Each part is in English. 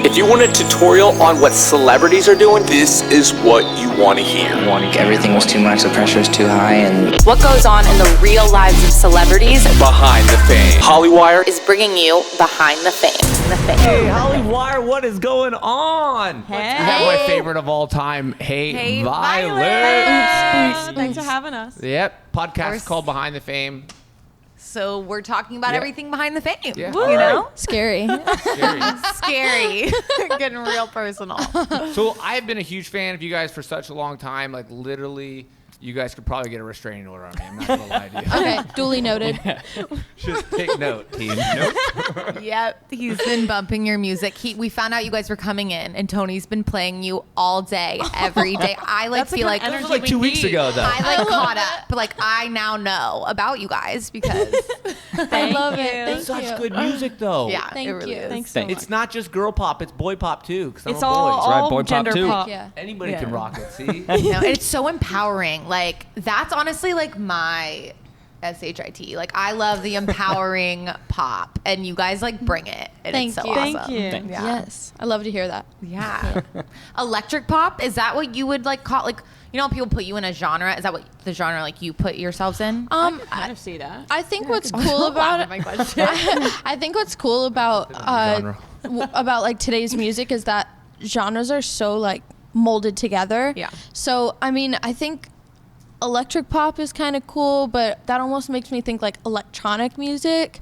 If you want a tutorial on what celebrities are doing, this is what you want to hear. Everything was too much, the pressure was too high, and what goes on in the real lives of celebrities behind the fame. Hollywire is bringing you behind the fame. Hey, Hollywire, what is going on? Hey. I have my favorite of all time, Hey Violet. Thanks for having us. Yep, podcast called Behind the Fame. So we're talking about everything behind the fame, Yeah. you know? Scary. Scary. Getting real personal. So I've been a huge fan of you guys for such a long time. Like literally, you guys could probably get a restraining order on me. I'm not gonna lie to you. Okay, duly noted. Just take note, team. Nope. Yep, he's been bumping your music. We found out you guys were coming in, and Tony's been playing you all day, every day. I feel like That was like 2 weeks ago, though. I caught up. Like I now know about you guys because I love it. Thank It's such you. good music, though. yeah, Thank it really you. is. Thanks so much. It's not just girl pop; it's boy pop too. Cause I'm It's a boy. all boy pop gender too. pop. Yeah. Anybody can rock it. See. No, and it's so empowering. Like that's honestly like my SHIT. Like I love the empowering pop, and you guys like bring it. And Thank it's so you. awesome. Thank you. Yeah. Yes, I love to hear that. Yeah. Electric pop, is that what you would like call, like, you know, people put you in a genre? Is that what the genre like you put yourselves in? Kind of see that. I think what's cool about it. I think what's cool about Genre. about like today's music is that genres are so like molded together. Yeah. So I mean, I think electric pop is kind of cool, but that almost makes me think like electronic music.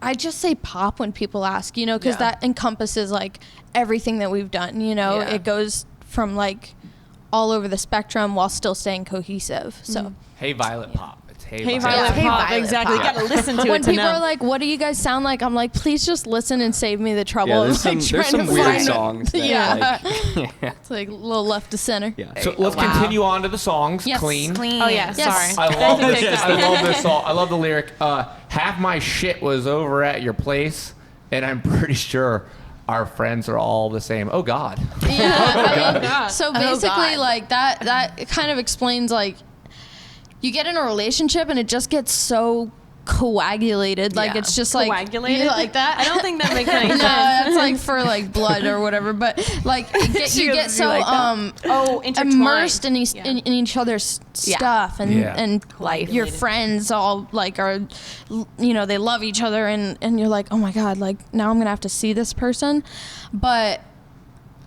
I just say pop when people ask, you know, because that encompasses like everything that we've done, you know. Yeah. It goes from like all over the spectrum while still staying cohesive. So Hey Violet pop. It's Hey, Hey Violet. Violet Hey Pop, Violet exactly. Pop. You gotta listen to when it to people know. are like, what do you guys sound like? I'm like, please just listen and save me the trouble. Yeah, of, there's like, some trying to weird find songs. That, Yeah. like, It's like a little left to center. yeah. So let's continue on to the songs. Yes. Clean. Clean. Oh yeah, Yes. sorry. I love That's a this. TikTok. I love this song. I love the lyric. Half my shit was over at your place, and I'm pretty sure our friends are all the same. Oh God. Yeah. I mean, God. so God. basically, like that kind of explains like you get in a relationship and it just gets so coagulated. Like Yeah. it's just like Coagulated? You like that? I don't think that makes any No, sense. that's like for like blood or whatever. But like She you doesn't get do so like that. Oh, intertwined. immersed in Yeah. each other's Yeah. stuff and Yeah. and Life. your friends all like are, you know, they love each other and you're like, oh my God, like now I'm gonna have to see this person, but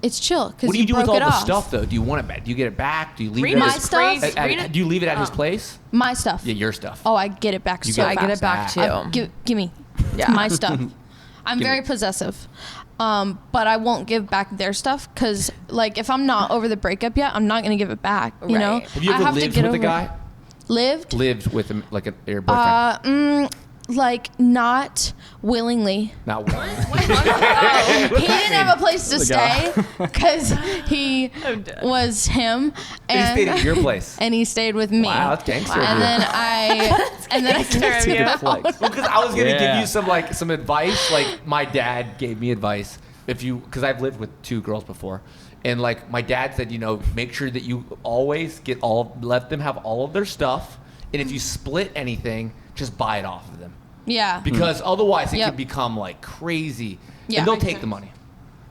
it's chill because What do you do broke with all it the off. stuff though? Do you want it back? Do you get it back? Do you leave Rena it? My at his, stuff? crazy. Rena- do you leave it at his place? My stuff. Yeah, your stuff. Oh, I get it back You so get it fast. I get it back too. Give me. Yeah. My stuff. I'm very possessive. But I won't give back their stuff because, like, if I'm not over the breakup yet, I'm not going to give it back, you know? Right. Have you I ever have to lived get with a over guy? it. Lived? Lived with him, like your boyfriend? Like, not willingly. Not willing. He didn't have a place to stay because he dead. was him. And he stayed at your place. And he stayed with me. Wow, that's gangster. And then I It's a good flex. Well, because I was gonna give Yeah. you some advice. Like my dad gave me advice. Because I've lived with 2 girls before, and like my dad said, you know, make sure that you always let them have all of their stuff, and if you split anything, just buy it off of them. Yeah. Because otherwise it Yep. can become like crazy, Yeah. and they'll Makes take the money.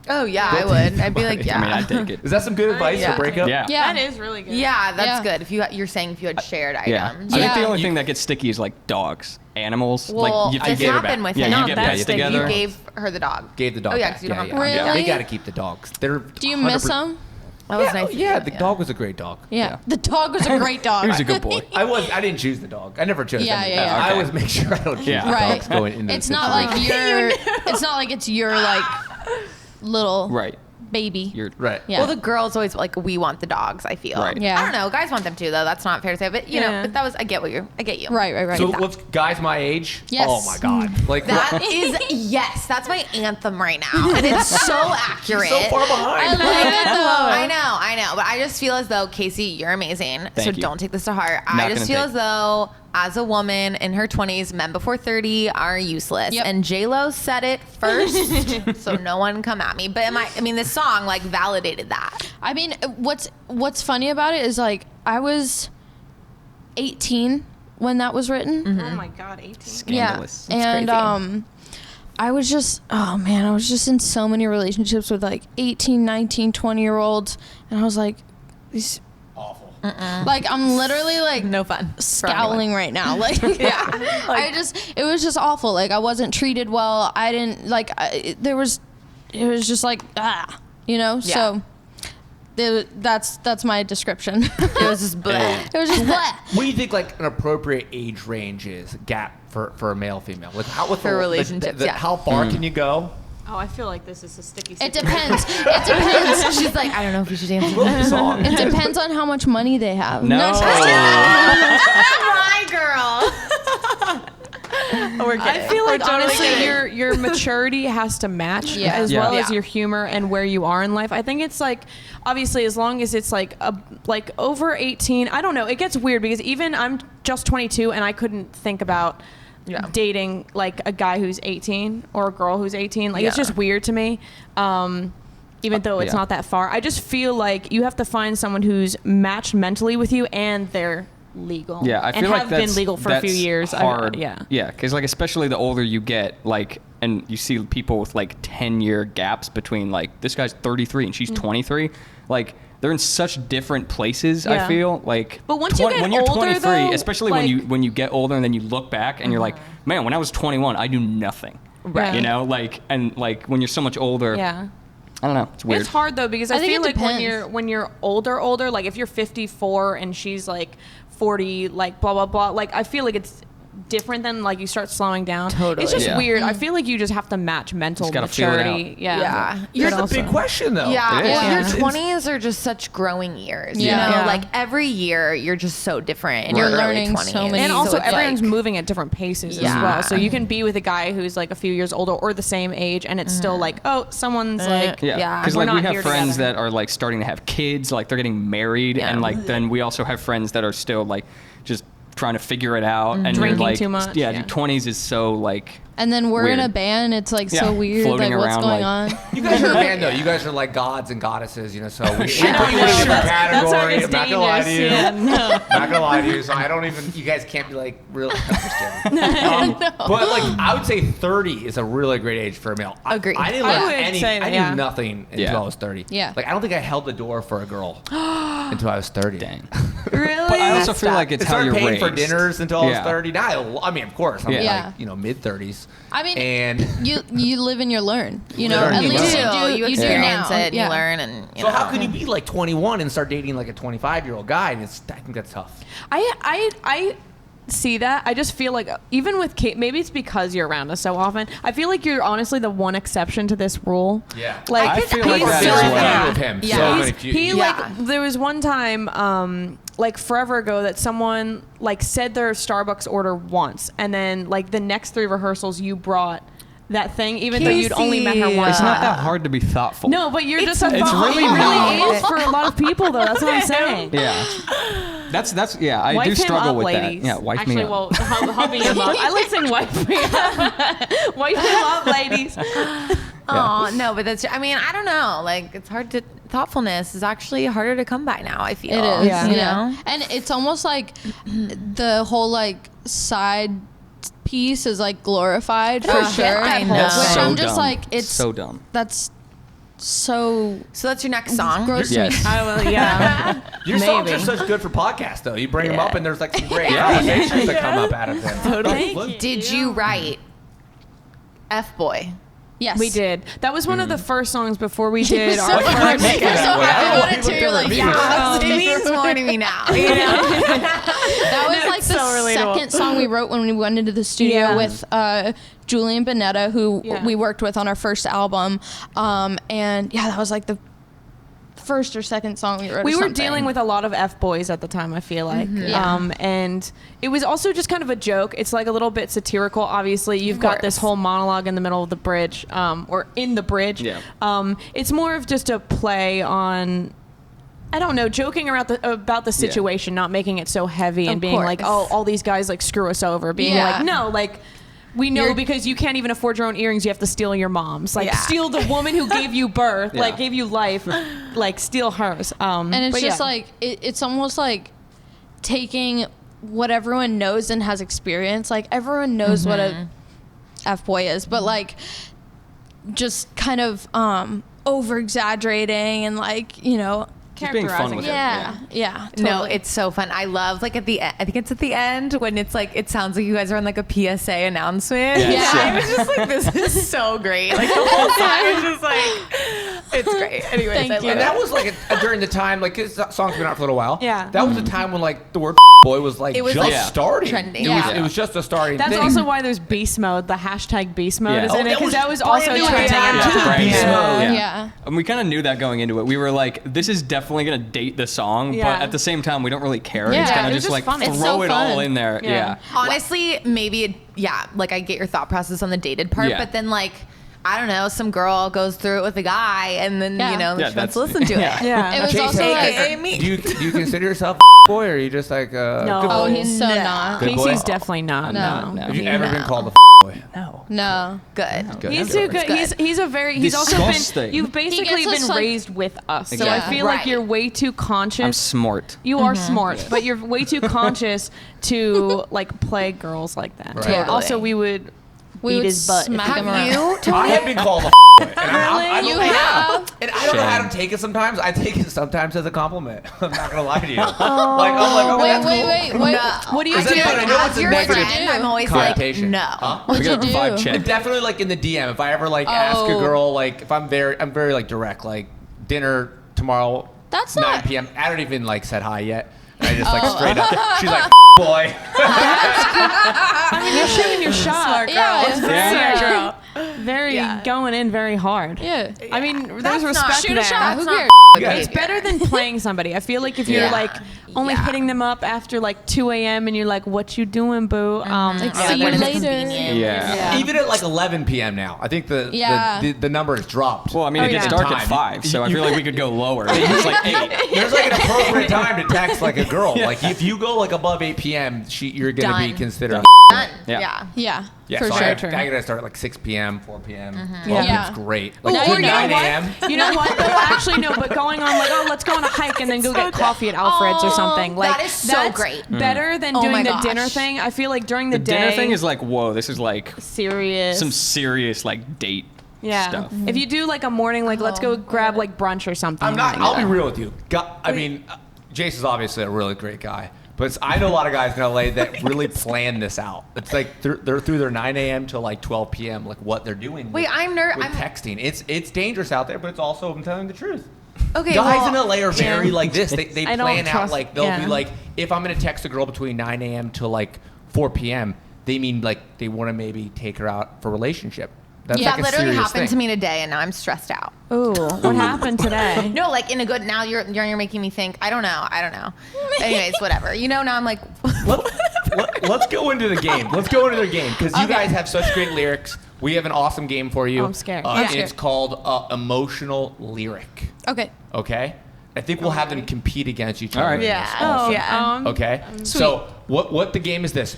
Oh yeah, I would. I'd be like, yeah. I mean, I'd take it. Is that some good advice yeah. for breakup? Yeah. Yeah. That is really good. Yeah, that's Yeah. good. If you're saying if you had shared Yeah. items. I think Yeah. the only thing that gets sticky is like dogs, animals. Well, like you this give it happened back. with yeah, him. you get that's pets sticky. together. You gave her the dog. Gave the dog. Oh yeah, back. because you don't have yeah. Really? They got to keep the dogs. They're. Do you miss 100%. him? That was Yeah, nice. of yeah, you, the dog was a great dog. Yeah. The dog was a great dog. He was a good boy. I didn't choose the dog. I never chose Yeah, any yeah, of them. yeah. I Okay. always make sure I don't choose Yeah. the Right. dogs going into It's the not like situation. it's not like it's your like little Right. baby. You're Right. Yeah. Well, the girls always like we want the dogs. I feel. Right. Yeah. I don't know. Guys want them too, though. That's not fair to say, but you know. Yeah. But that was. I get you. Right. So what's guys my age? Yes. Oh my god. Like That is yes. That's my anthem right now, and it's so accurate. so far behind. I know, but I just feel as though Casey, you're amazing. Thank so you. don't take this to heart. Not I just gonna feel take as though, as a woman in her 20s, men before 30 are useless. Yep. And J Lo said it first, so no one come at me. But I mean, this song like validated that. I mean, what's funny about it is like I was 18 when that was written. Oh my God, 18. scandalous. Yeah. And crazy. I was just in so many relationships with like 18, 19, 20-year-olds, and I was like, these Awful. like I'm literally like No fun. scowling right now. Like it was just awful. Like I wasn't treated well. I didn't like it was just like so that's my description. It was just bleh. It was just bleh. What do you think like an appropriate age range is gap for a male female? Like how with For the, relationships, yeah. How far can you go? Oh, I feel like this is a sticky It situation. depends. It depends. She's like, I don't know if we should answer Love the that. song. It depends on how much money they have. No. just kidding. My girl. We're I feel like honestly your maturity has to match Yeah. as Yeah. well Yeah. as your humor and where you are in life. I think it's like obviously as long as it's like over 18, I don't know. It gets weird because even I'm just 22 and I couldn't think about dating like a guy who's 18 or a girl who's 18. Like it's Yeah. just weird to me. Even though it's Yeah. not that far. I just feel like you have to find someone who's matched mentally with you and they're legal. Yeah, I feel and like have that's been legal for a few that's years. Hard. Yeah. Yeah, because like especially the older you get, like, and you see people with like 10-year gaps between like this guy's 33 and she's 23, like they're in such different places. Yeah. I feel like. But once you get when you're older, 23, though, especially like- when you get older and then you look back and you're like, man, when I was 21, I knew nothing. Right. You know, like and like when you're so much older. Yeah. I don't know. It's weird. It's hard though because I I, think feel it like depends. when you're older, like if you're 54 and she's like 40, like blah blah blah, like I feel like it's different than like you start slowing down. Totally. It's just Yeah. weird. I feel like you just have to match mental Just gotta feel it maturity. out. Yeah. Yeah. Here's But the also- big question though. Yeah, It is. well, Yeah. your 20s are just such growing years. Yeah. You know, Yeah. like every year you're just so different in You're your early learning 20s. so many And So also it's everyone's like, moving at different paces as Yeah. well. So you can be with a guy who's like a few years older or the same age and it's still like, oh, someone's like Yeah, Yeah. because we're like we not have here friends together. that are like starting to have kids, like they're getting married, Yeah. and like then we also have friends that are still like just trying to figure it out, and Drinking you're like, too much, Yeah, yeah. 20s is so like. And then we're in Weird. a band. It's like Yeah, so weird. floating Like what's around, going like- on? You guys are a band though. You guys are like gods and goddesses, you know. So we put you in a know, different that's category. where it I'm gets not gonna lie to you. dangerous. Yeah, no. Not gonna lie to you. So I don't even. You guys can't be like real. I'm just kidding. But like I would say 30 is a really great age for a male. Agreed. I didn't I learn would any. say I that, yeah. knew nothing until Yeah. I was 30. Yeah. Like I don't think I held the door for a girl until I was 30. Dang. Really? But I also feel like I it's how started you're paying raised. for dinners until I was Yeah. 30. Now, I mean, of course, I'm Yeah. like mid 30s. I mean, and you live and you learn. You know, Learn at and least learn. you do. You do experience now. it and Yeah. you learn and you so know. how can you be like 21 and start dating like a 25-year-old guy? And I think that's tough. I see that. I just feel like even with Kate, maybe it's because you're around us so often. I feel like you're honestly the one exception to this rule. Yeah. Like I feel like he's that so- as Very well. few of him. Yeah. So He's- many few. He Yeah. like there was one time like forever ago that someone like said their Starbucks order once and then like the next 3 rehearsals you brought that thing even though you'd only met her Casey. once. It's not that hard to be thoughtful. No, but you're just a It's thought- really it not. really is for a lot of people though. That's what I'm saying. Yeah. That's yeah. I Wife do him struggle up, with ladies. that. Yeah, wife Actually, me up. well, hubby him up. I like saying wife me up. Wife him up, ladies. Oh no, but that's. I mean, I don't know. Like, it's hard to. Thoughtfulness is actually harder to come by now. I feel. It is. Yeah. You Yeah. know. And it's almost like the whole like side piece is like glorified for sure. I know. Which so I'm just dumb. like, it's so dumb. that's so So that's your next song. gross to me. Yes. I will. Yeah. Your songs are Maybe. such good for podcasts, though. You bring them Yeah. up, and there's like some great conversations that come up out of them. Totally. Did you write FuqBoi? Yes. We did. That was one of the first songs before we did So our hard. first. You're so happy about it too. You're like, Yeah, it means more to me now. You know. that was like the so relatable. second song we wrote when we went into the studio Yeah. with Julian Bonetta, who Yeah. we worked with on our first album. And yeah, that was like the first or second song we wrote. We or were something. dealing with a lot of F-boys at the time, I feel like. Yeah. And it was also just kind of a joke. It's like a little bit satirical, obviously. You've got this course. whole monologue in the middle of the bridge, or in the bridge. Yeah. It's more of just a play on, I don't know, joking about the situation, not making it so heavy and Of being like, course. oh, all these guys like screw us over. Being Yeah. like, no, like, we know because you can't even afford your own earrings, you have to steal your mom's. Like, Yeah. steal the woman who gave you birth, Yeah. like, gave you life, like, steal hers. And it's but just yeah. like it's almost like taking what everyone knows and has experienced. Like everyone knows what a FuqBoi is, but like just kind of over exaggerating and like, you know, Just being fun with yeah, it. yeah. No, Totally. it's so fun. I love like at the end, I think it's at the end when it's like it sounds like you guys are on like a PSA announcement. Yes. Yeah, I was just like, this is so great. Like the whole time is just like, it's great. Anyways, Thank I you. love And it. that was like during the time, like his song's been out for a little while. Yeah. That was the time when like the word boy was like It was, just like, starting. trending. It, Yeah. was, it was just a starting That's thing. also why there's beast mode. The hashtag beast mode Yeah. is in Oh, it that because was that was brand also new at the trending. time, Yeah. too. Brand new. Yeah. Yeah. And we kind of knew that going into it. We were like, this is definitely going to date the song, Yeah. but at the same time, we don't really care. Yeah, It's kind it of was just just like fun. It's throw so it all fun. in there. Yeah. Yeah. Honestly, maybe yeah. Like I get your thought process on the dated part, Yeah. but then like I don't know, some girl goes through it with a guy, and then Yeah. you know Yeah, she wants to that's- listen to yeah. it. Yeah. It was Chase, also AKA like, me. do you consider yourself boy, or are you just like No. good oh, boy? he's so No. not. Good boy? Casey's definitely not. No. No. Have you ever been No. called a boy? No. No. Good. Good. He's Good. too good. It's He's a very. He's also been. Disgusting. You've basically He gets us, been like- raised with us, so I Exactly. feel like Right. you're way too conscious. I'm smart. You are smart, but you're way too conscious to like play girls like that. Right. Totally. Also, we would We beat would his butt. smack him Have around. you? I have been called a boy. And I You don't- have? And I don't know how to Shame. take it sometimes. I take it sometimes as a compliment. I'm not gonna lie to you. Like I'm like, oh, Wait, that's wait, cool. wait, wait. No. What do you Is that do? fun? I know it's As a your negative friend, I'm always like, connotation. no. Huh? We What'd got you a vibe do? check. And definitely like in the DM. If I ever like ask a Oh. girl, like if I'm very like direct, like dinner tomorrow, That's 9 not- p.m. I don't even like said hi yet. And I just Oh. like straight up. She's like, boy. I mean, you're shooting your shot. Smart girl. Yeah. Very, Smart very Yeah. going in very hard. Yeah. I mean, That's there's not- respect Shoot a there. shot. That's Who not cares? It's better than playing somebody. I feel like if you're Yeah. like only Yeah. hitting them up after like 2 a.m. and you're like, "What you doing, boo?" Like, Yeah, see you when it's later. convenient. Yeah. Even at like 11 p.m. now, I think Yeah. the number has dropped. Well, I mean, Oh, it gets yeah. dark Time. at 5, so I feel like we could go lower. It's like 8. There's like an appropriate time to text like a girl. Like if you go like above 8 p.m., you're gonna be Done. considered. Done. Yeah. Yeah. Yeah. Yeah, for so sure. I gotta start at like 6 p.m., 4 p.m. 12 Yeah. p.m.'s great. Like Now good you know 9 what? a.m. You know what? Though actually no, but going on like, oh, let's go on a hike and then go get coffee at Alfred's or something. Like that is so that's great. Better than Oh doing my the gosh. dinner thing. I feel like during the, The day, dinner thing is like, whoa, this is like serious. some serious like date yeah. stuff. If you do like a morning, like let's go grab like brunch or something. I'm not. like I'll be that. real with you. I mean, Jason's obviously a really great guy, but I know a lot of guys in LA that really plan this out. It's like they're through their 9 a.m. to like 12 p.m. like what they're doing. Wait, with texting. It's dangerous out there, but it's also I'm telling the truth. Okay. Guys well, in LA are very like this. They I don't plan out trust- like they'll yeah. be like, if I'm gonna text a girl between 9 a.m. to like 4 p.m., they mean like they want to maybe take her out for a relationship. That's that like a literally serious happened thing. to me today, and now I'm stressed out. Ooh, what happened today? No, like in a good. Now you're making me think. I don't know. Anyways, whatever. You know, now I'm like, Let's go into the game. Let's go into the game because you guys have such great lyrics. We have an awesome game for you. Oh, I'm scared. Yeah. It's called Emotional Lyric. Okay. Okay? I think we'll have them compete against each other. All right. in Yeah. this Oh, also. yeah. Okay. So what the game is this?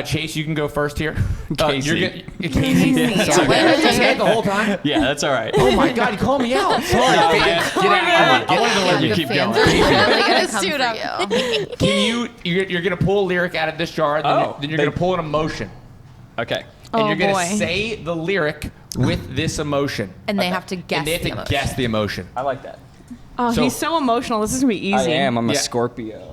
Chase, you can go first here. Casey. Casey. Sorry, Wait, man. wait, wait. The whole time. Yeah, that's all right. Oh my God, you called me out. Sorry. Get out. I wanted to let you the keep fans going. are really gonna Let's come do for it you. Can you're gonna pull a lyric out of this jar, then you're gonna pull an emotion. Okay. And Oh, you're gonna boy. say the lyric with this emotion. And they have to guess And they have the to emotion. guess the emotion. I like that. Oh, So- he's so emotional. This is gonna be I easy. am. I'm a Yeah. Scorpio.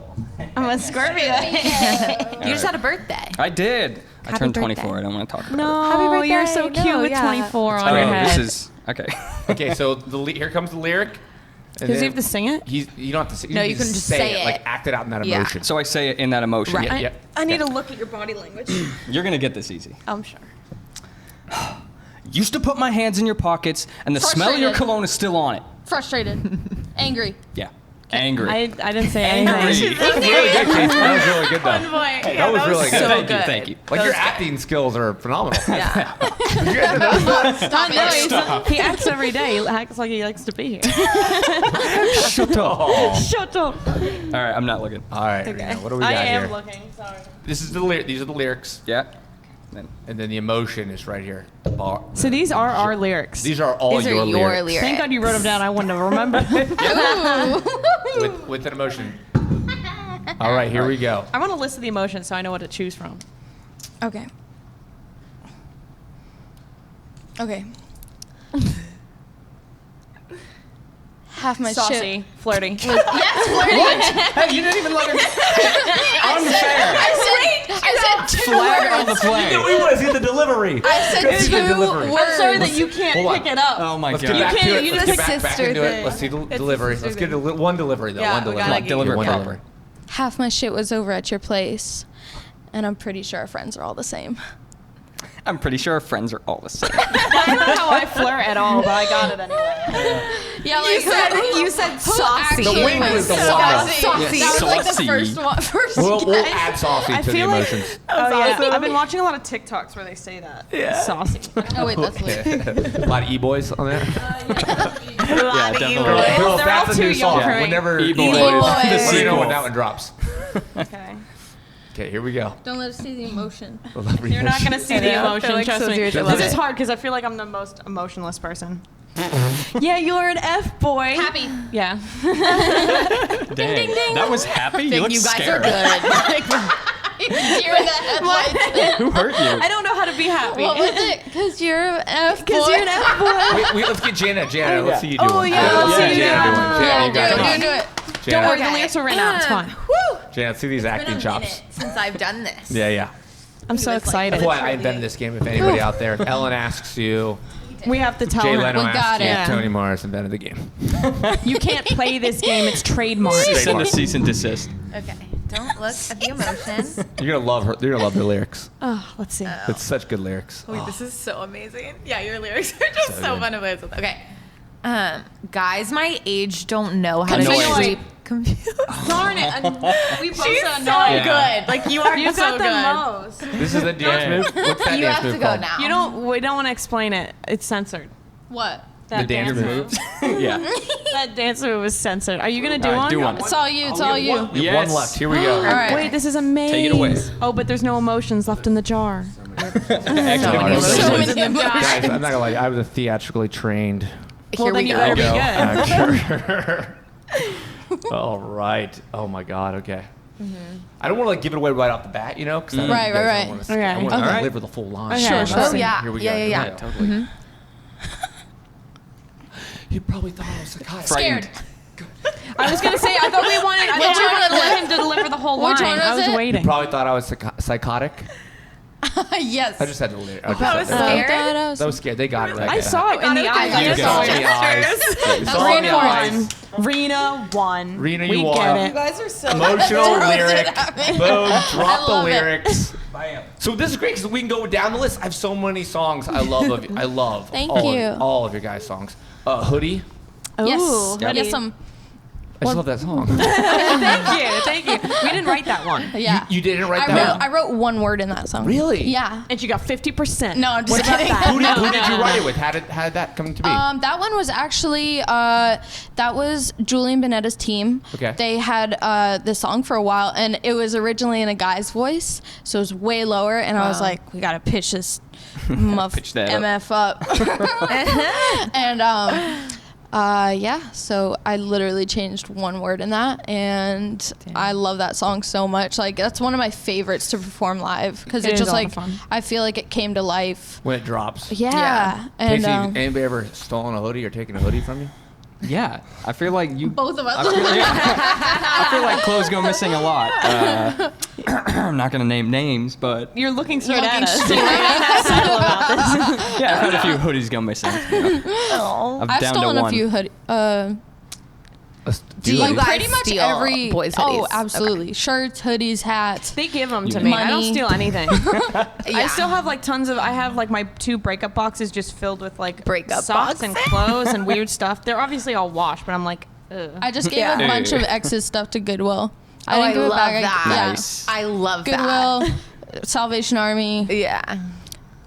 I'm a Scorpio. You just had a birthday. I did. I Happy turned birthday. 24. I don't want to talk about No, Happy birthday. you're so cute No, with yeah. 24 it. on your head. This is okay. Okay, so here comes the lyric. and Does he then have to sing it? You don't have to say. No, you can just say it. Like act it out in that Yeah. emotion. So I say it in that emotion. Right. Yeah. I need to look at your body language. You're gonna get this easy. I'm sure. Used to put my hands in your pockets, and the smell of your Frustrated. cologne is still on it. Frustrated. Angry. Yeah. Angry. I didn't say Angry. anything. That was really good, Casey. That was really good, though. Boy, That was really good. so thank good. you. Thank you. Like your acting skills are phenomenal. Yeah. You guys know that? I know, he acts every day. He acts like he likes to be here. Shut up. Shut up. All right, I'm not looking. All right. Rena, what do we got I am here? looking. Sorry. These are the lyrics, Yeah. Then and then the emotion is right here. The bar. So these are our lyrics. These are all These are your your lyrics. lyrics. Thank God you wrote them down. I wouldn't have remembered. with an emotion. All right, here we go. I want to list the emotions so I know what to choose from. Okay. Okay. Half my Saucy, shit. flirty. Yes, flirty. Hey, you didn't even let him. Unfair. I said two Flag on the words. flag. We want to see the delivery. I said See the two delivery. words. I'm sorry that you can't Hold on. pick it up. Oh my Let's god. get back to it. you Let's just get back sister into it. thing. Let's see the It's a delivery. sister Let's get thing. one delivery though. Yeah, One we delivery. gotta Come on, deliver one proper. delivery. Half my shit was over at your place, and I'm pretty sure our friends are all the same. I'm pretty sure our friends are all the same. That's not how I flirt at all, but I got it anyway. Yeah, like You said saucy. The wing was the wild. Saucy. That was like the Saucy. first one. First We'll guess. add saucy I to the feel like emotions. I've been watching a lot of TikToks where they say that. Yeah. Saucy. Oh wait, that's weird. A lot of e-boys on there. Yeah, definitely. Girl, They're that's all a new too song. young, right? Whenever E-boys. E-boys. Let me know when sequel. that one drops. Okay. Okay, here we go. Don't let us see the emotion. You're not gonna see the I know. emotion. They're like Trust so me. serious. I love This is it. hard because I feel like I'm the most emotionless person. Yeah, you're an F boy. Happy. Yeah. Dang. That was happy? You look You guys scared. are good. You're the headlights. Who hurt you? I don't know how to be happy. What was it? Because you're an F boy. Because you're an F boy. Wait, let's get Janet. Janet, let's see you do Oh, one. yeah, let's see you do Janet, one. Janet, you got it. Do Come it. Do on. it. Don't worry, Janet, the lyrics are written out. It's fine. Janet, see these acting chops. Since I've done this. Yeah, yeah. I'm so excited. That's why I invented this game. If anybody out there, if Ellen asks you, We have to tell Jay her. Leno We asks got you, it. Tony Morris invented the game. You can't play this game. It's trademarked. Send a cease and desist. Okay. Don't look at the emotion. You're gonna love her. You're gonna love the lyrics. Oh, let's see. It's such good lyrics. Wait, this is so amazing. Yeah, your lyrics are just so good. fun to play with. Okay. Guys my age don't know how Annoying. to sleep confused. Darn it. We both She's are so annoying. good. Like you are You so got the good. most. This is the dance move. What's that You dance have move to go called? now. We don't want to explain it. It's censored. What? That The dance move. Yeah. That dance move was censored. Are you gonna do All right, one? do one. It's all you. It's all you. We have one Yes. left. Here we go. All right. Wait, this is amazing. Take it away. Oh, but there's no emotions left in the jar. So many emotions. Guys, I'm not gonna lie. I was a theatrically trained Well, Here then we you go. better be good. actor. All right. Oh my God. Okay. I don't want to like give it away right off the bat, you know? 'Cause I Right, you guys right, don't wanna right. skip- I Okay. want to Okay. deliver the full line. Okay. Sure, sure. Oh yeah. Here we Yeah, go. yeah, yeah. Totally. You probably thought I was psychotic. Scared. I was gonna say. I thought we wanted. I Which thought we one wanted to was let it? him to deliver the whole Which line. one I was was it? waiting. Probably thought I was psychotic. Yes. I just had to lyric. I was scared. I was scared. They got it right. I saw it in the it eyes. with You the saw it in the eyes. You saw it in the eyes. Rena won. Rena, we you won. get it. guys are so Emotional Throws it lyric. at me. Boom. Drop the love it. lyrics. So this is great because we can go down the list. I have so many songs I love. I love. Thank all you. all of your guys' songs. Hoodie. Yes. Ooh, Yes. I just love that song. Thank you. We didn't write that one. Yeah. You didn't write that. I wrote one word in that song. Really? Yeah. And she got 50%. No, I'm just What about kidding. that? Who did you write it with? How did that come to be? That one was actually that was Julian Bonetta's team. Okay. They had this song for a while, and it was originally in a guy's voice, so it was way lower. And I was like, we gotta pitch this Pitch that MF up. And yeah, so I literally changed one word in that, and I love that song so much. Like that's one of my favorites to perform live because It it is just a lot like of fun. I feel like it came to life. When it drops. Yeah. And Casey, anybody ever stolen a hoodie or taken a hoodie from you? Yeah. I feel like you. both of us. I feel like clothes go missing a lot. I'm not gonna name names, but You're looking straight at Looking us. straight yeah, I've had a few hoodies go missing. You know. I'm I've down stolen to a one. few hoodies. Do you Like guys pretty much steal every boys' Oh, hoodies? absolutely. Shirts, hoodies, hats. They give them to You me. money. I don't steal anything. I Yeah. still have like tons of. I have like my 2 breakup boxes just filled with like Breakup socks and boxes? clothes and weird stuff. They're obviously all washed, but I'm like, ugh. I just gave Yeah. a bunch of ex's stuff to Goodwill. Oh, I didn't give it love back. that. Yeah. Nice. I love Goodwill, Salvation Army. that. Yeah.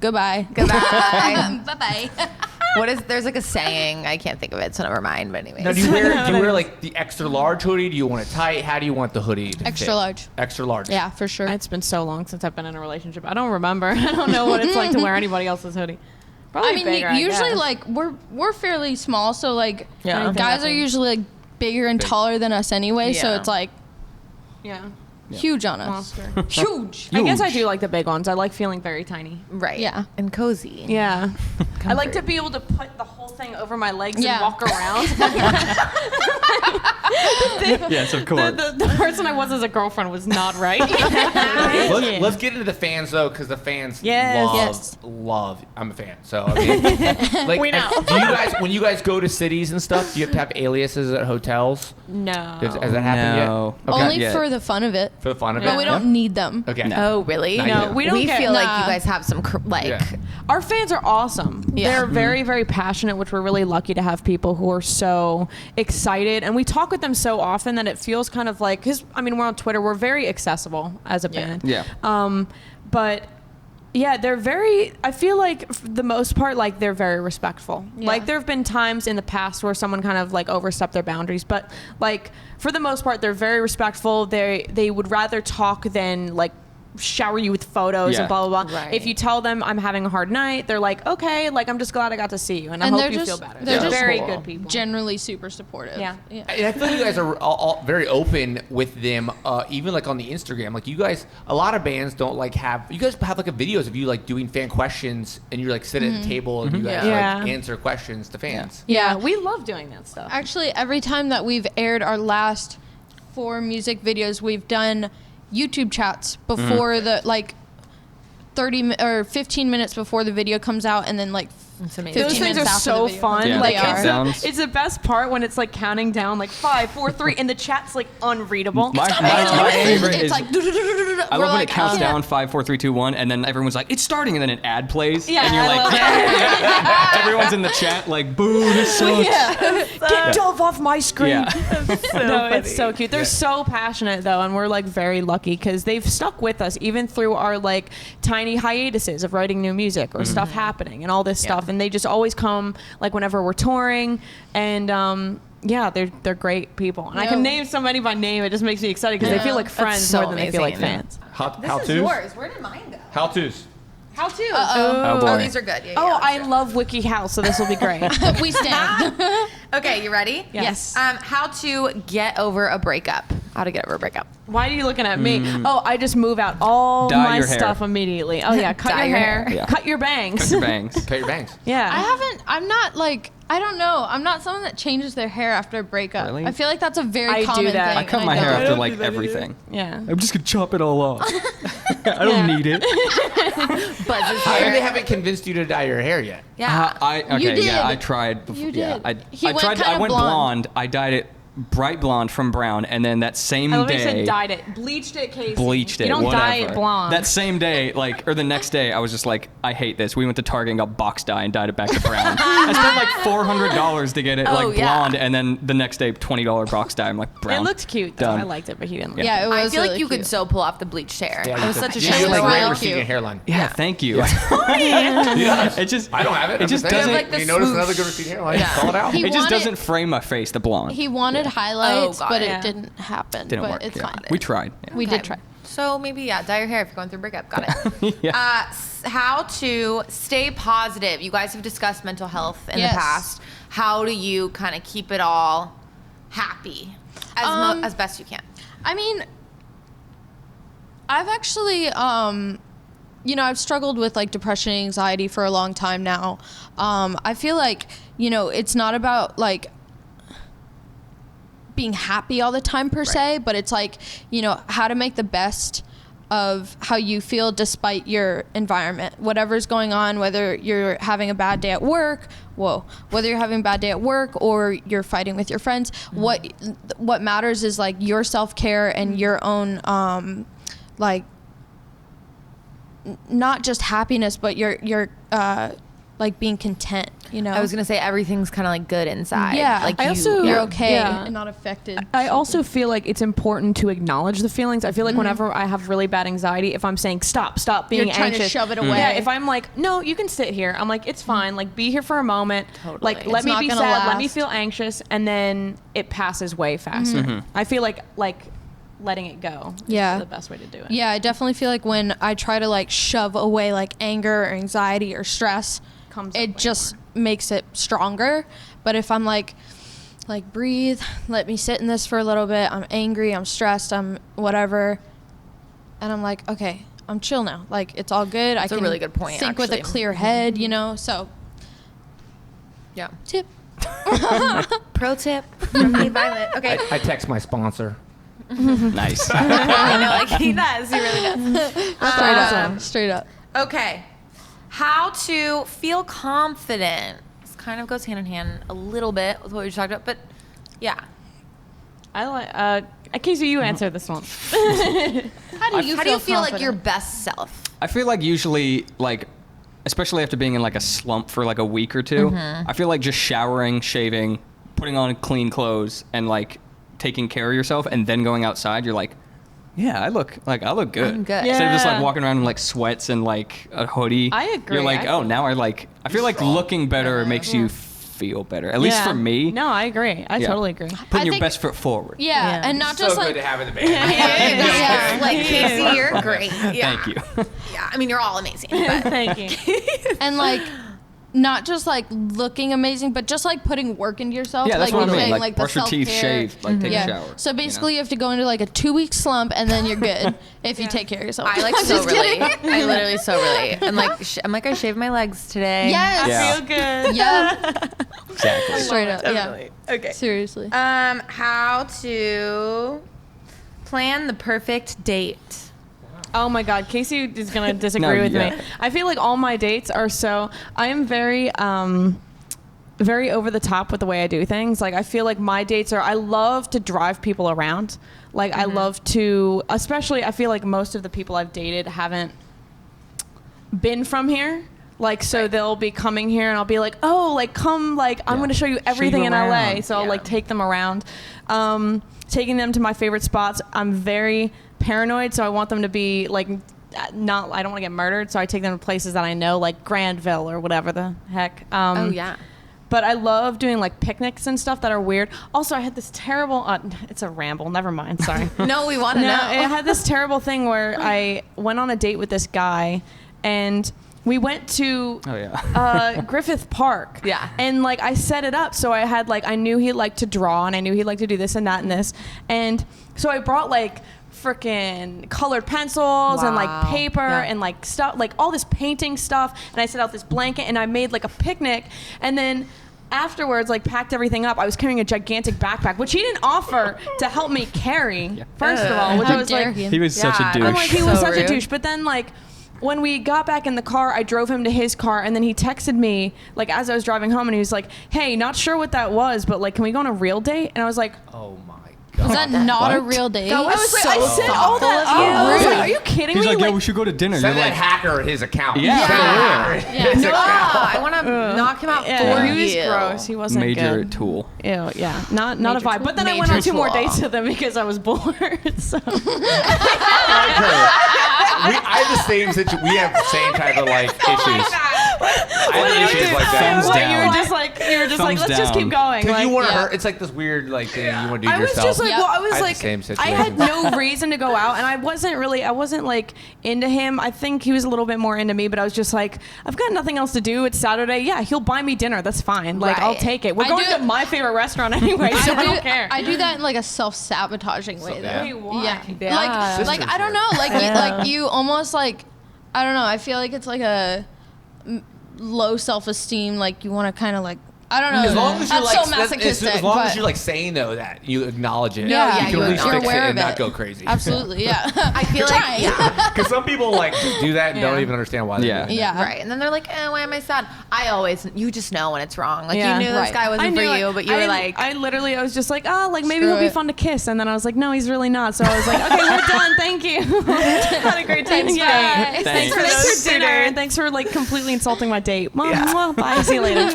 Goodbye. Goodbye. Bye-bye. There's like a saying, I can't think of it, so never mind, but anyways. Now, do you wear like the extra large hoodie? Do you want it tight? How do you want the hoodie to Extra fit? large. Extra large. Yeah, for sure. It's been so long since I've been in a relationship. I don't remember. I don't know what it's like to wear anybody else's hoodie. Probably I mean, bigger, usually guess. like we're fairly small, so like Yeah. guys are usually like bigger and taller than us anyway. So Yeah. it's like yeah. Huge on us. Huge. I guess I do like the big ones. I like feeling very tiny. Right. Yeah. And cozy. Yeah. I like to be able to put the whole thing over my legs Yeah. and walk around. Yes, of course. The person I was as a girlfriend was not right. Let's get into the fans though, because the fans love. I'm a fan, so I mean, like, We know. Do you guys, when you guys go to cities and stuff, do you have to have aliases at hotels? No. Has that happened No. yet? Okay. Only Yeah. for the fun of it. For the fun of it. But we don't need them. Okay. Oh, really? Not No, yet. we don't We get- feel like Nah. you guys have some Our fans are awesome. Yeah. They're very, very passionate, which we're really lucky to have people who are so excited. And we talk with them so often that it feels kind of like, because, I mean, we're on Twitter, we're very accessible as a band. Yeah. But yeah, they're very, I feel like for the most part, like they're very respectful. Yeah. Like there have been times in the past where someone kind of like overstepped their boundaries, but like for the most part, they're very respectful. They would rather talk than like shower you with photos Yeah. and blah blah blah. Right. If you tell them I'm having a hard night, they're like, okay, like I'm just glad I got to see you, and I And hope they're you just- feel better. they're They're just very cool. good people. Generally super supportive. Yeah. And I feel like you guys are all very open with them, even like on the Instagram. Like you guys, a lot of bands don't like have. You guys have like a videos of you like doing fan questions, and you like sit at the table and you guys Yeah. like answer questions to fans. Yeah, we love doing that stuff. Actually, every time that we've aired our last 4 music videos, we've done YouTube chats before the like 15 minutes before the video comes out, and then like It's amazing. 15 Those things minutes are after so the video fun. comes out. Yeah, Like They are. Sounds- it's the best part when it's like counting down like 5, 4, 3, and the chat's like unreadable. My It's favorite is. like, I love when it counts down 5, 4, 3, 2, 1, and then everyone's like, "It's starting," and then an ad plays, Yeah, and you're I like, love "Yeah!" Everyone's in the chat like, "Boo, this sucks." Get Dove off my screen. Yeah. No, it's so cute. They're so passionate though, and we're like very lucky because they've stuck with us even through our like tiny hiatuses of writing new music or stuff happening and all this stuff, and they just always come like whenever we're touring, and yeah, they're great people, and I can name somebody by name. It just makes me excited because they feel like friends so more than they feel like amazing. fans. How This tos? is yours. Where did mine go? How tos? How to? Oh boy. Oh, these are good. Yeah, Oh, yeah, I sure. love WikiHow, so this will be great. we stand. Okay, you ready? Yes. How to get over a breakup. How to get over a breakup. Why are you looking at me? Oh, I just move out all Dye my your hair. stuff immediately. Oh yeah, cut Dye your your hair, hair. Yeah. cut your bangs. Cut your bangs. Cut your bangs. Yeah. I'm not like, I don't know. I'm not someone that changes their hair after a breakup. Really? I feel like that's a very I do common that. thing. I cut and my hair don't. after like everything. Yeah. I'm just gonna chop it all off. I don't need it. Buzzes How come they here. haven't convinced you to dye your hair yet? Yeah. You did. I tried. Before, You Yeah, did. He I went tried. kinda I went blonde. blonde. I dyed it bright blonde from brown, and then that same I love day. you said dyed it. Bleached it, Casey. Bleached it. You don't whatever. dye it blonde. That same day, like, or the next day, I was just like, I hate this. We went to Target and got box dye and dyed it back to brown. I spent like $400 to get it like yeah. blonde, and then the next day, $20 box dye. I'm like, brown. It looked cute though. Done. I liked it, but he didn't. Yeah, it was I feel like really you cute. could so pull off the bleached hair. Yeah, it was such a you shame. have like It was great real receding cute. hairline. Yeah, thank you. It just, I don't have it. It just I'm saying. doesn't. like the You notice swoosh. another good receding hairline? Yeah. Call it out. He It just wanted- doesn't frame my face, the blonde. He wanted highlights, got but it. it didn't happen. Didn't but work. it's yeah. fine. We tried. Yeah. We Okay. did try. So maybe dye your hair if you're going through a breakup. Got it. Yeah. How to stay positive. You guys have discussed mental health in Yes. the past. How do you kind of keep it all happy as best you can? I mean, I've actually, I've struggled with like depression and anxiety for a long time now. I feel like, it's not about like being happy all the time per se, but it's like, how to make the best of how you feel despite your environment, whatever's going on, whether you're having a bad day at work, whether you're having a bad day at work or you're fighting with your friends, what matters is like your self-care and your own, not just happiness, but your like being content, I was gonna say everything's kind of like good inside. Yeah. like I also- you're okay Yeah. and not affected. I also feel like it's important to acknowledge the feelings. I feel like whenever I have really bad anxiety, if I'm saying stop being You're trying to anxious, shove it away. Yeah, if I'm like, no, you can sit here. I'm like, it's fine. Like, be here for a moment. Totally. Like, let It's me not be gonna sad. Let me last. feel anxious, and then it passes way faster. I feel like letting it go. Yeah. is the best way to do it. Yeah, I definitely feel like when I try to like shove away like anger or anxiety or stress, Comes up way it just makes it stronger. But if I'm like breathe, let me sit in this for a little bit. I'm angry, I'm stressed, I'm whatever. and I'm like, okay, I'm chill now. Like, it's all good. That's I a can really good point, think with a actually. clear head, you know? So, Yeah. tip. Pro tip from me, Violet. Okay. I text my sponsor. Nice. I know, like he does. He really does. Straight up. Straight up. Okay. How to feel confident. This kind of goes hand in hand a little bit with what we talked about, but yeah. I like. Casey, you answer this one. How do you feel like your best self? I feel like usually, like, especially after being in like a slump for like a week or two, I feel like just showering, shaving, putting on clean clothes, and like taking care of yourself, and then going outside, you're like, yeah, I look good. I'm good. Instead of just like Yeah. walking around in like sweats and like a hoodie. I agree. You're like, oh, now I feel like looking better makes you feel better. At least for me. No, I agree. I Yeah. totally agree. Putting your think- best foot forward. Yeah, and not just like have in the band. Yeah. Like Casey, you're great. Yeah. Thank you. Yeah. I mean, you're all amazing. But Thank you. and like not just like looking amazing, but just like putting work into yourself. Yeah, that's like what I you're mean. saying, Like the brush your teeth, self-care. shave, like take a shower. So basically, you have to go into like a 2-week slump, and then you're good if you take care of yourself. I like I'm so just relate. kidding. I literally so relate. I'm like, I shaved my legs today. Yes. Yeah. Feel good. Yeah. Exactly. Straight up. Yeah. Definitely. Okay. Seriously. How to plan the perfect date. Oh my God, Casey is gonna disagree No, with yeah. me. I feel like all my dates are so. I am very, very over the top with the way I do things. Like I feel like my dates are. I love to drive people around. Like I love to, especially. I feel like most of the people I've dated haven't been from here. Like so they'll be coming here and I'll be like, oh, like come, like I'm gonna show you everything in LA. around. So I'll like take them around, taking them to my favorite spots. I'm very paranoid, so I want them to be like not. I don't want to get murdered, so I take them to places that I know, like Grandville or whatever the heck. Oh yeah. But I love doing like picnics and stuff that are weird. Also, I had this terrible. It's a ramble. Never mind. Sorry. No, we want to No, know. I had this terrible thing where I went on a date with this guy, and we went to Griffith Park. Yeah. And like I set it up so I had like I knew he liked to draw and I knew he liked to do this and that and this, and so I brought like freaking colored pencils and like Wow. paper Yeah. and like stuff, like all this painting stuff, and I set out this blanket and I made like a picnic, and then afterwards like packed everything up. I was carrying a gigantic backpack, which he didn't offer to help me carry, first of all, which How I was dare like, he. He was such a Yeah, douche. I'm like, he So was such a rude. douche. But then, like, when we got back in the car, I drove him to his car, and then he texted me, like, as I was driving home, and he was like, hey, not sure what that was, but, like, can we go on a real date? And I was like, Oh my god. Is that not a What? real date? That I was like, I so said all that. thoughtful of you. I was like, are you kidding He's me? like, yeah, we should go to dinner. Send You're that like, hacker his account. Yeah. Send a hacker his No, account. I want to knock him out yeah, for he was you. gross. He wasn't major good. tool. Ew, yeah, not a Major vibe. tool. But then I went Major on 2 more tool. dates with him because I was bored. So I have the same situation. We have the same type of like issues. I have issues like that. Thumbs What, down. you were just like, Thumbs let's just keep down. going. Because Like, you want to yeah. hurt. It's like this weird like thing you want to do I to was yourself. just like, well, I was I had the like, same I had situation. no reason to go out, and I wasn't like into him. I think he was a little bit more into me, but I was just like, I've got nothing else to do. It's Saturday. Yeah, he'll buy me dinner. That's fine. Like, I'll Right. take it. We're I going do- to my favorite restaurant anyway, so I don't care. I do that in like a self-sabotaging way, though. yeah. Wait, why? Yeah. Yeah. Like I don't know. Like like you almost like I don't know. I feel like it's like a low self-esteem. Like you want to kind of like I don't know. As long as you're That's like, so masochistic. as long but as you're like saying though that you acknowledge it, Yeah, you can you're at least aware fix it of and it. not go crazy. Absolutely, yeah. I feel You're like trying. yeah. Because some people like just do that and don't Yeah. even understand why they Yeah. do it. Yeah. Right, and then they're like, why am I sad? You just know when it's wrong. Like Yeah. you knew this Right. guy wasn't for you, but you were like, I was just like, oh, like maybe Screw he'll be it. fun to kiss, and then I was like, no, he's really not. So I was like, okay, we're done. Thank you. Had a great time. Thanks, Yeah. bye. Thanks for those dinner. dinner. And thanks for like completely insulting my date. Mwah, bye. See you later.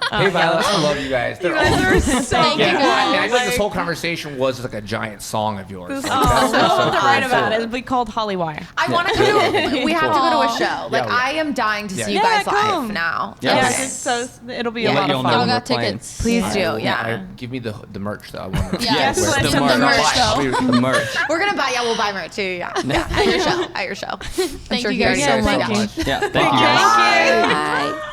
Hey, Violet, I love you guys. They're guys awesome. are so Thank you, Yeah, cool. guys. and I think this whole conversation was like a giant song of yours. Like, Oh, that's so so to write cool. about it. It'd be called Hollywire. I want to go to. We have to go to a show. Like Yeah, I am dying to see you Yeah, guys come. live now. Yeah. Yes, Okay. so it'll be We'll a let lot you of all fun. know I when got we're playing. tickets. Please do. Yeah, Yeah. give me the merch though. I want to. Yes, let's send do some the merch merch. though. The merch. We're gonna buy. Yeah, we'll buy merch too. Yeah. Yeah. At your show. At your show. Thank sure you he guys already so knows. much. Yeah. Yeah. Thank you guys. Bye.